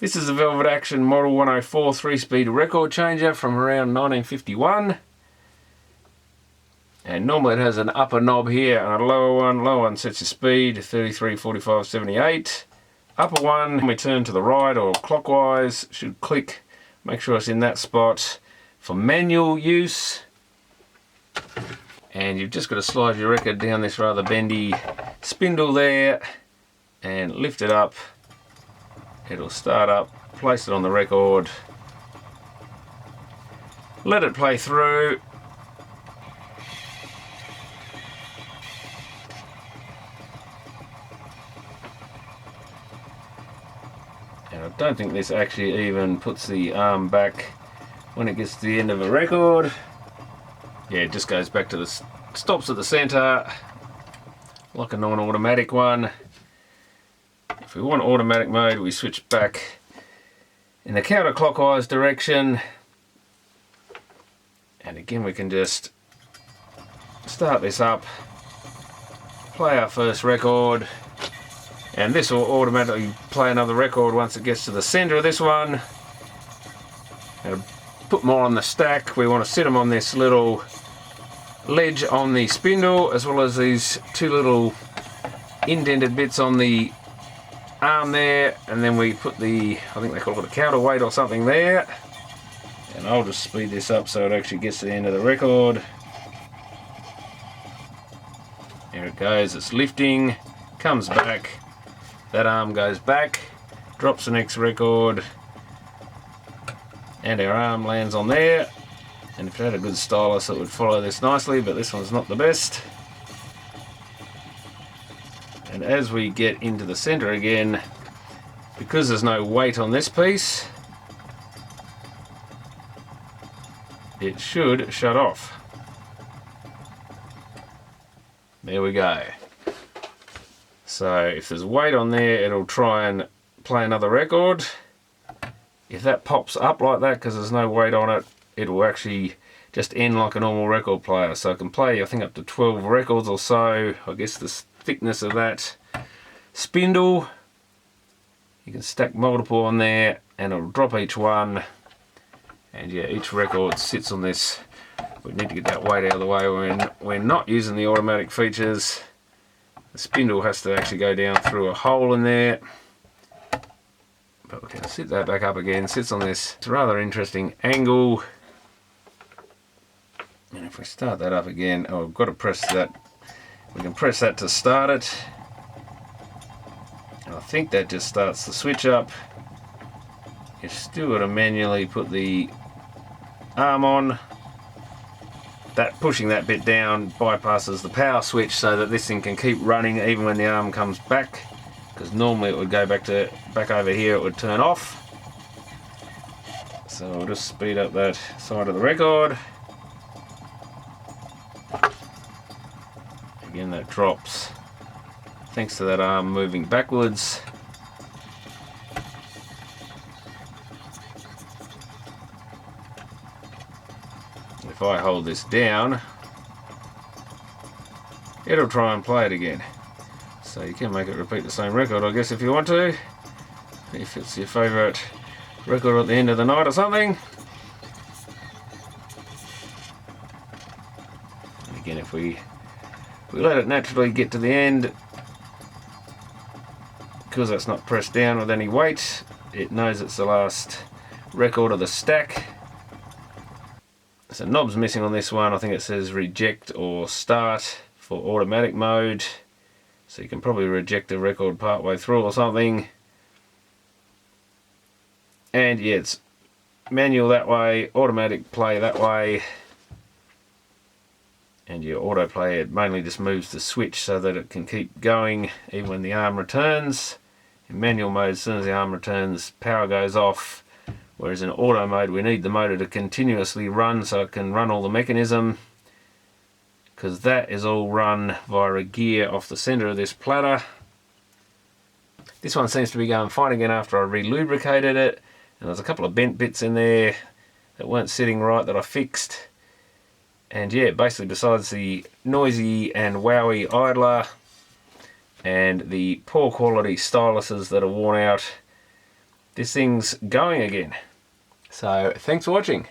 This is a Velvet Action Model 104 3-speed record changer from around 1951. And normally it has an upper knob here and a lower one. Lower one sets your speed, 33, 45, 78. Upper one, when we turn to the right or clockwise, should click. Make sure it's in that spot. For manual use, and you've just got to slide your record down this rather bendy spindle there and lift it up. It'll start up, place it on the record, let it play through. And I don't think this actually even puts the arm back when it gets to the end of a record. Yeah, it just goes back to the stops at the center like a non-automatic one. If we want automatic mode, we switch back in the counterclockwise direction, and again we can just start this up, play our first record, and this will automatically play another record once it gets to the center of this one. And put more on the stack. We want to sit them on this little ledge on the spindle, as well as these two little indented bits on the arm there, and then we put the, I think they call it a counterweight or something there. And I'll just speed this up so it actually gets to the end of the record. There it goes, it's lifting, comes back, that arm goes back, drops the next record, and our arm lands on there. And if it had a good stylus it would follow this nicely, but this one's not the best. And as we get into the center again, because there's no weight on this piece, it should shut off. There we go. So if there's weight on there, it'll try and play another record. If that pops up like that because there's no weight on it, it will actually just end like a normal record player. So it can play, I think, up to 12 records or so. I guess the thickness of that spindle, you can stack multiple on there and it'll drop each one. And yeah, each record sits on this. We need to get that weight out of the way when we're not using the automatic features. The spindle has to actually go down through a hole in there. But we can sit that back up again, sits on this. It's a rather interesting angle. And if we start that up again, oh, we've got to press that. We can press that to start it. And I think that just starts the switch up. You've still got to manually put the arm on. That pushing that bit down bypasses the power switch so that this thing can keep running even when the arm comes back. Because normally it would go back over here, it would turn off. So we'll just speed up that side of the record. Again, that drops thanks to that arm moving backwards. If I hold this down, it'll try and play it again. So you can make it repeat the same record, I guess, if you want to. If it's your favourite record at the end of the night or something. And again, if we let it naturally get to the end, because that's not pressed down with any weight, it knows it's the last record of the stack. So knob's missing on this one. I think it says reject or start for automatic mode. So you can probably reject the record part way through or something. And yeah, it's manual that way, automatic play that way. And your autoplay, it mainly just moves the switch so that it can keep going even when the arm returns. In manual mode, as soon as the arm returns, power goes off. Whereas in auto mode, we need the motor to continuously run so it can run all the mechanism, because that is all run via a gear off the center of this platter. This one seems to be going fine again after I re-lubricated it, and there's a couple of bent bits in there that weren't sitting right that I fixed. And yeah, basically besides the noisy and wowy idler and the poor quality styluses that are worn out, this thing's going again. So thanks for watching.